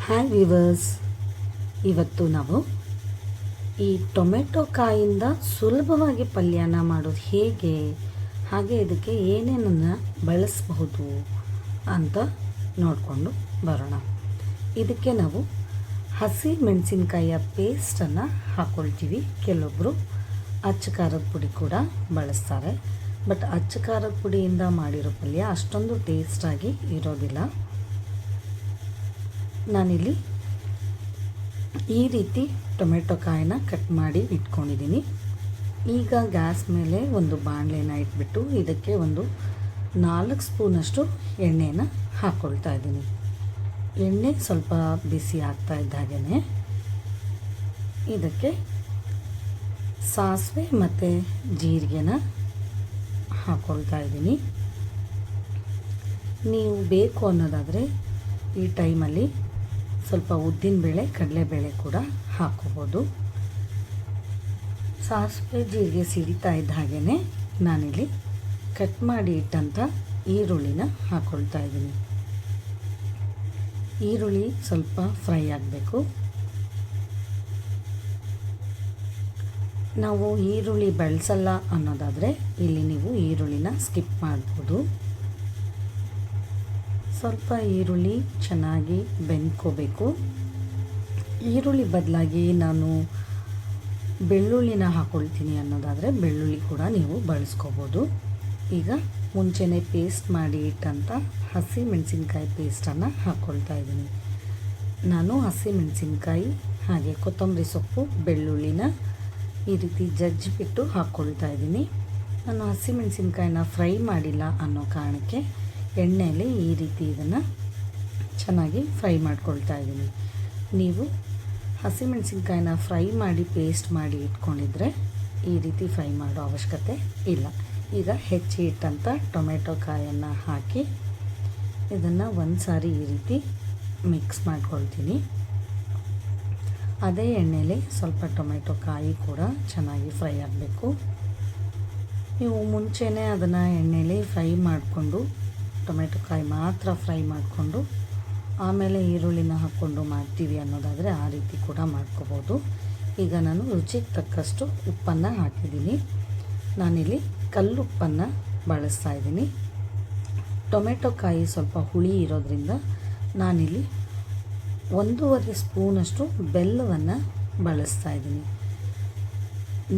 Hi viewers, ಇವತ್ತು ನಾವು ಈ ಟೊಮೆಟೊ ಕಾಯಿಂದ ಸುಲಭವಾಗಿ ಪಲ್ಯನ ಮಾಡೋದು ಹೇಗೆ, ಹಾಗೆ ಇದಕ್ಕೆ ಏನೇನನ್ನು ಬಳಸಬಹುದು ಅಂತ ನೋಡಿಕೊಂಡು ಬರೋಣ. ಇದಕ್ಕೆ ನಾವು ಹಸಿ ಮೆಣಸಿನಕಾಯಿಯ ಪೇಸ್ಟನ್ನು ಹಾಕ್ಕೊಳ್ತೀವಿ. ಕೆಲವೊಬ್ಬರು ಅಚ್ಚ ಖಾರದ ಪುಡಿ ಕೂಡ ಬಳಸ್ತಾರೆ, ಬಟ್ ಅಚ್ಚ ಖಾರದ ಪುಡಿಯಿಂದ ಮಾಡಿರೋ ಪಲ್ಯ ಅಷ್ಟೊಂದು ಟೇಸ್ಟಾಗಿ ಇರೋದಿಲ್ಲ. ನಾನಿಲ್ಲಿ ಈ ರೀತಿ ಟೊಮೆಟೊ ಕಾಯಿನ ಕಟ್ ಮಾಡಿ ಇಟ್ಕೊಂಡಿದ್ದೀನಿ. ಈಗ ಗ್ಯಾಸ್ ಮೇಲೆ ಒಂದು ಬಾಣಲೆನ ಇಟ್ಬಿಟ್ಟು ಇದಕ್ಕೆ ಒಂದು 4 ಸ್ಪೂನಷ್ಟು ಎಣ್ಣೆನ ಹಾಕ್ಕೊಳ್ತಾ ಇದ್ದೀನಿ. ಎಣ್ಣೆ ಸ್ವಲ್ಪ ಬಿಸಿ ಆಗ್ತಾ ಇದ್ದ ಹಾಗೇ ಇದಕ್ಕೆ ಸಾಸಿವೆ ಮತ್ತು ಜೀರಿಗೆನ ಹಾಕ್ಕೊಳ್ತಾ ಇದ್ದೀನಿ. ನೀವು ಬೇಕು ಅನ್ನೋದಾದರೆ ಈ ಟೈಮಲ್ಲಿ ಸ್ವಲ್ಪ ಉದ್ದಿನಬೇಳೆ, ಕಡಲೆಬೇಳೆ ಕೂಡ ಹಾಕ್ಕೋಬೋದು. ಸಾಸಿವೆ ಜೀರಿಗೆ ಸಿಡಿತಾ ಇದ್ದ ಹಾಗೇ ನಾನಿಲ್ಲಿ ಕಟ್ ಮಾಡಿ ಇಟ್ಟಂಥ ಈರುಳ್ಳಿನ ಹಾಕ್ಕೊಳ್ತಾ ಇದ್ದೀನಿ. ಈರುಳ್ಳಿ ಸ್ವಲ್ಪ ಫ್ರೈ ಆಗಬೇಕು. ನಾವು ಈರುಳ್ಳಿ ಬಳಸಲ್ಲ ಅನ್ನೋದಾದರೆ ಇಲ್ಲಿ ನೀವು ಈರುಳ್ಳಿನ ಸ್ಕಿಪ್ ಮಾಡ್ಬೋದು. ಸ್ವಲ್ಪ ಈರುಳ್ಳಿ ಚೆನ್ನಾಗಿ ಬೆಂದ್ಕೋಬೇಕು. ಈರುಳ್ಳಿ ಬದಲಾಗಿ ನಾನು ಬೆಳ್ಳುಳ್ಳಿನ ಹಾಕ್ಕೊಳ್ತೀನಿ ಅನ್ನೋದಾದರೆ ಬೆಳ್ಳುಳ್ಳಿ ಕೂಡ ನೀವು ಬಳಸ್ಕೋಬೋದು. ಈಗ ಮುಂಚೆನೇ ಪೇಸ್ಟ್ ಮಾಡಿ ಇಟ್ಟಂಥ ಹಸಿ ಮೆಣಸಿನ್ಕಾಯಿ ಪೇಸ್ಟನ್ನು ಹಾಕ್ಕೊಳ್ತಾ ಇದ್ದೀನಿ. ನಾನು ಹಸಿ ಮೆಣಸಿನ್ಕಾಯಿ ಹಾಗೆ ಕೊತ್ತಂಬರಿ ಸೊಪ್ಪು, ಬೆಳ್ಳುಳ್ಳಿನ ಈ ರೀತಿ ಜಜ್ಜಿಬಿಟ್ಟು ಹಾಕ್ಕೊಳ್ತಾ ಇದ್ದೀನಿ. ನಾನು ಹಸಿ ಮೆಣಸಿನ್ಕಾಯಿನ ಫ್ರೈ ಮಾಡಿಲ್ಲ ಅನ್ನೋ ಕಾರಣಕ್ಕೆ ಎಣ್ಣೆಯಲ್ಲಿ ಈ ರೀತಿ ಇದನ್ನು ಚೆನ್ನಾಗಿ ಫ್ರೈ ಮಾಡ್ಕೊಳ್ತಾ ಇದ್ದೀನಿ. ನೀವು ಹಸಿಮೆಣಸಿನ್ಕಾಯಿನ ಫ್ರೈ ಮಾಡಿ ಪೇಸ್ಟ್ ಮಾಡಿ ಇಟ್ಕೊಂಡಿದ್ರೆ ಈ ರೀತಿ ಫ್ರೈ ಮಾಡೋ ಅವಶ್ಯಕತೆ ಇಲ್ಲ. ಈಗ ಹೆಚ್ಚಿ ಇಟ್ಟಂಥ ಟೊಮೆಟೊ ಕಾಯನ್ನು ಹಾಕಿ ಇದನ್ನು ಒಂದು ಸಾರಿ ಈ ರೀತಿ ಮಿಕ್ಸ್ ಮಾಡ್ಕೊಳ್ತೀನಿ. ಅದೇ ಎಣ್ಣೆಯಲ್ಲಿ ಸ್ವಲ್ಪ ಟೊಮೆಟೊ ಕಾಯಿ ಕೂಡ ಚೆನ್ನಾಗಿ ಫ್ರೈ ಆಗಬೇಕು. ನೀವು ಮುಂಚೆನೇ ಅದನ್ನು ಎಣ್ಣೆಯಲ್ಲಿ ಫ್ರೈ ಮಾಡಿಕೊಂಡು ಟೊಮೆಟೊ ಕಾಯಿ ಮಾತ್ರ ಫ್ರೈ ಮಾಡಿಕೊಂಡು ಆಮೇಲೆ ಈರುಳ್ಳಿನ ಹಾಕ್ಕೊಂಡು ಮಾಡ್ತೀವಿ ಅನ್ನೋದಾದರೆ ಆ ರೀತಿ ಕೂಡ ಮಾಡ್ಕೋಬೋದು. ಈಗ ನಾನು ರುಚಿಗೆ ತಕ್ಕಷ್ಟು ಉಪ್ಪನ್ನು ಹಾಕಿದ್ದೀನಿ. ನಾನಿಲ್ಲಿ ಕಲ್ಲುಪ್ಪನ್ನು ಬಳಸ್ತಾ ಇದ್ದೀನಿ. ಟೊಮೆಟೊ ಕಾಯಿ ಸ್ವಲ್ಪ ಹುಳಿ ಇರೋದ್ರಿಂದ ನಾನಿಲ್ಲಿ 1.5 ಸ್ಪೂನಷ್ಟು ಬೆಲ್ಲವನ್ನು ಬಳಸ್ತಾ ಇದ್ದೀನಿ.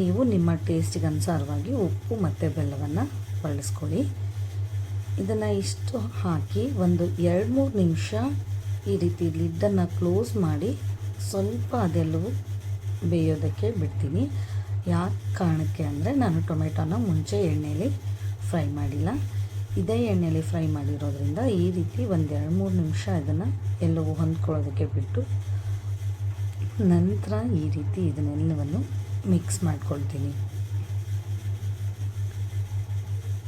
ನೀವು ನಿಮ್ಮ ಟೇಸ್ಟಿಗೆ ಅನುಸಾರವಾಗಿ ಉಪ್ಪು ಮತ್ತು ಬೆಲ್ಲವನ್ನು ಬಳಸ್ಕೊಳ್ಳಿ. ಇದನ್ನು ಇಷ್ಟು ಹಾಕಿ ಒಂದು 2-3 ನಿಮಿಷ ಈ ರೀತಿ ಲಿಡ್ಡನ್ನು ಕ್ಲೋಸ್ ಮಾಡಿ ಸ್ವಲ್ಪ ಅದೆಲ್ಲವೂ ಬೇಯೋದಕ್ಕೆ ಬಿಡ್ತೀನಿ. ಯಾಕೆ ಕಾರಣಕ್ಕೆ ಅಂದರೆ ನಾನು ಟೊಮೆಟೊನ ಮುಂಚೆ ಎಣ್ಣೆಯಲ್ಲಿ ಫ್ರೈ ಮಾಡಿಲ್ಲ. ಇದೇ ಎಣ್ಣೆಯಲ್ಲಿ ಫ್ರೈ ಮಾಡಿರೋದ್ರಿಂದ ಈ ರೀತಿ ಒಂದು 2-3 ನಿಮಿಷ ಇದನ್ನು ಎಲ್ಲವೂ ಹೊಂದ್ಕೊಳ್ಳೋದಕ್ಕೆ ಬಿಟ್ಟು ನಂತರ ಈ ರೀತಿ ಇದನ್ನೆಲ್ಲವನ್ನು ಮಿಕ್ಸ್ ಮಾಡ್ಕೊಳ್ತೀನಿ.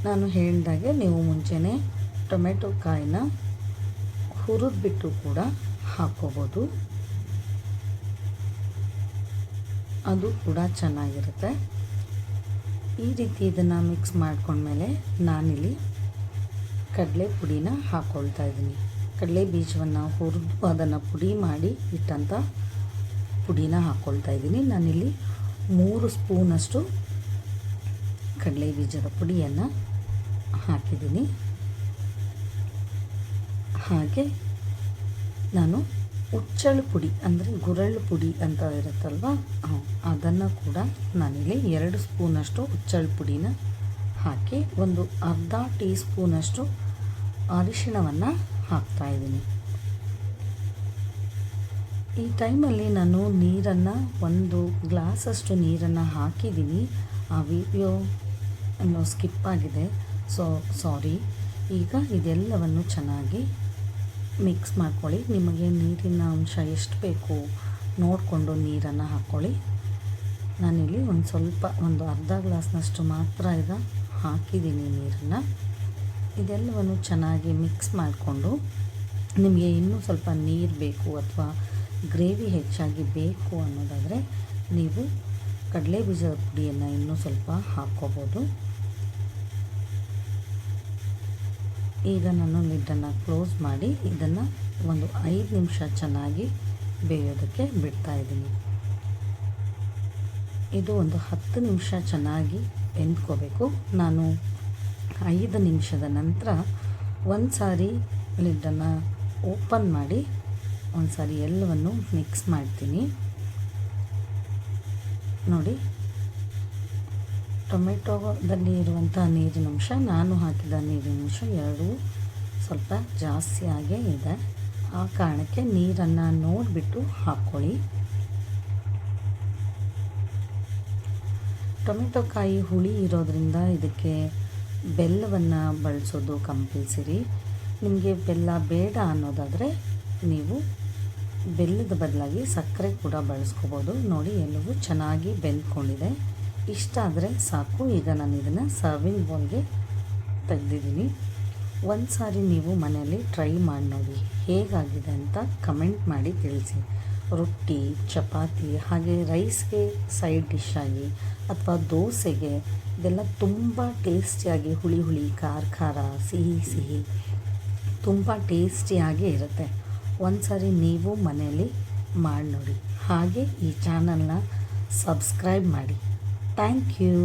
ನಾನು ಹೇಳಿದಾಗೆ ನೀವು ಮುಂಚೆನೇ ಟೊಮೆಟೊ ಕಾಯಿನ ಹುರಿದ್ಬಿಟ್ಟು ಕೂಡ ಹಾಕ್ಕೋಬೋದು, ಅದು ಕೂಡ ಚೆನ್ನಾಗಿರುತ್ತೆ. ಈ ರೀತಿ ಇದನ್ನು ಮಿಕ್ಸ್ ಮಾಡ್ಕೊಂಡ್ಮೇಲೆ ನಾನಿಲ್ಲಿ ಕಡಲೆ ಪುಡಿನ ಹಾಕ್ಕೊಳ್ತಾ ಇದ್ದೀನಿ. ಕಡಲೆ ಬೀಜವನ್ನು ಹುರಿದು ಅದನ್ನು ಪುಡಿ ಮಾಡಿ ಇಟ್ಟಂಥ ಪುಡಿನ ಹಾಕ್ಕೊಳ್ತಾ ಇದ್ದೀನಿ. ನಾನಿಲ್ಲಿ 3 ಸ್ಪೂನಷ್ಟು ಕಡಲೆ ಬೀಜದ ಪುಡಿಯನ್ನು ಹಾಕಿದ್ದೀನಿ. ಹಾಗೆ ನಾನು ಉಚ್ಚಳು ಪುಡಿ ಅಂದರೆ ಗುರಳ್ಳು ಪುಡಿ ಅಂತ ಇರುತ್ತಲ್ವ, ಅದನ್ನು ಕೂಡ ನಾನಿಲ್ಲಿ 2 ಸ್ಪೂನಷ್ಟು ಉಚ್ಚಳು ಪುಡಿನ ಹಾಕಿ ಒಂದು ಅರ್ಧ ಟೀ ಸ್ಪೂನಷ್ಟು ಅರಿಶಿಣವನ್ನು ಹಾಕ್ತಾಯಿದ್ದೀನಿ. ಈ ಟೈಮಲ್ಲಿ ನಾನು ನೀರನ್ನು 1 ಗ್ಲಾಸಷ್ಟು ನೀರನ್ನು ಹಾಕಿದ್ದೀನಿ. ಆ ವಿಡಿಯೋ ಸ್ಕಿಪ್ ಆಗಿದೆ, ಸಾರಿ. ಈಗ ಇದೆಲ್ಲವನ್ನು ಚೆನ್ನಾಗಿ ಮಿಕ್ಸ್ ಮಾಡ್ಕೊಳ್ಳಿ. ನಿಮಗೆ ನೀರಿನ ಅಂಶ ಎಷ್ಟು ಬೇಕು ನೋಡಿಕೊಂಡು ನೀರನ್ನು ಹಾಕ್ಕೊಳ್ಳಿ. ನಾನಿಲ್ಲಿ ಒಂದು ಅರ್ಧ ಗ್ಲಾಸ್ನಷ್ಟು ಮಾತ್ರ ಈಗ ಹಾಕಿದ್ದೀನಿ ನೀರನ್ನು. ಇದೆಲ್ಲವನ್ನು ಚೆನ್ನಾಗಿ ಮಿಕ್ಸ್ ಮಾಡಿಕೊಂಡು ನಿಮಗೆ ಇನ್ನೂ ಸ್ವಲ್ಪ ನೀರು ಬೇಕು ಅಥವಾ ಗ್ರೇವಿ ಹೆಚ್ಚಾಗಿ ಬೇಕು ಅನ್ನೋದಾದರೆ ನೀವು ಕಡಲೆ ಬೀಜದ ಪುಡಿಯನ್ನು ಇನ್ನೂ ಸ್ವಲ್ಪ ಹಾಕ್ಕೋಬೋದು. ಈಗ ನಾನು ಲಿಡ್ಡನ್ನು ಕ್ಲೋಸ್ ಮಾಡಿ ಇದನ್ನು ಒಂದು 5 ನಿಮಿಷ ಚೆನ್ನಾಗಿ ಬೇಯೋದಕ್ಕೆ ಬಿಡ್ತಾಯಿದ್ದೀನಿ. ಇದು ಒಂದು 10 ನಿಮಿಷ ಚೆನ್ನಾಗಿ ಬೆಂದ್ಕೋಬೇಕು. ನಾನು 5 ನಿಮಿಷದ ನಂತರ ಒಂದು ಸಾರಿ ಲಿಡ್ಡನ್ನು ಓಪನ್ ಮಾಡಿ ಒಂದು ಸಾರಿ ಎಲ್ಲವನ್ನು ಮಿಕ್ಸ್ ಮಾಡ್ತೀನಿ. ನೋಡಿ, ಟೊಮೆಟೊದಲ್ಲಿ ಇರುವಂಥ ನೀರಿನಂಶ, ನಾನು ಹಾಕಿದ ನೀರಿನಂಶ ಎರಡೂ ಸ್ವಲ್ಪ ಜಾಸ್ತಿಯಾಗೇ ಇದೆ. ಆ ಕಾರಣಕ್ಕೆ ನೀರನ್ನು ನೋಡಿಬಿಟ್ಟು ಹಾಕ್ಕೊಳ್ಳಿ. ಟೊಮೆಟೊ ಕಾಯಿ ಹುಳಿ ಇರೋದ್ರಿಂದ ಇದಕ್ಕೆ ಬೆಲ್ಲವನ್ನು ಬಳಸೋದು ಕಂಪಲ್ಸರಿ. ನಿಮಗೆ ಬೆಲ್ಲ ಬೇಡ ಅನ್ನೋದಾದರೆ ನೀವು ಬೆಲ್ಲದ ಬದಲಾಗಿ ಸಕ್ಕರೆ ಕೂಡ ಬಳಸ್ಕೋಬೋದು. ನೋಡಿ, ಎಲ್ಲವೂ ಚೆನ್ನಾಗಿ ಬೆಂದ್ಕೊಂಡಿದೆ. ಇಷ್ಟ ಆದರೆ ಸಾಕು. ಈಗ ನಾನು ಇದನ್ನು ಸರ್ವಿಂಗ್ ಬೌಲ್ಗೆ ತೆಗೆದಿದ್ದೀನಿ. ಒಂದು ಸಾರಿ ನೀವು ಮನೆಯಲ್ಲಿ ಟ್ರೈ ಮಾಡಿ ನೋಡಿ, ಹೇಗಾಗಿದೆ ಅಂತ ಕಮೆಂಟ್ ಮಾಡಿ ತಿಳಿಸಿ. ರೊಟ್ಟಿ, ಚಪಾತಿ, ಹಾಗೆ ರೈಸ್ಗೆ ಸೈಡ್ ಡಿಶ್ ಆಗಿ ಅಥವಾ ದೋಸೆಗೆ ಇದೆಲ್ಲ ತುಂಬ ಟೇಸ್ಟಿಯಾಗಿ, ಹುಳಿ ಹುಳಿ, ಖಾರ ಖಾರ, ಸಿಹಿ ಸಿಹಿ, ತುಂಬ ಟೇಸ್ಟಿಯಾಗಿ ಇರುತ್ತೆ. ಒಂದು ಸಾರಿ ನೀವು ಮನೆಯಲ್ಲಿ ಮಾಡಿ ನೋಡಿ. ಹಾಗೆ ಈ ಚಾನಲ್ನ ಸಬ್ಸ್ಕ್ರೈಬ್ ಮಾಡಿ. Thank you.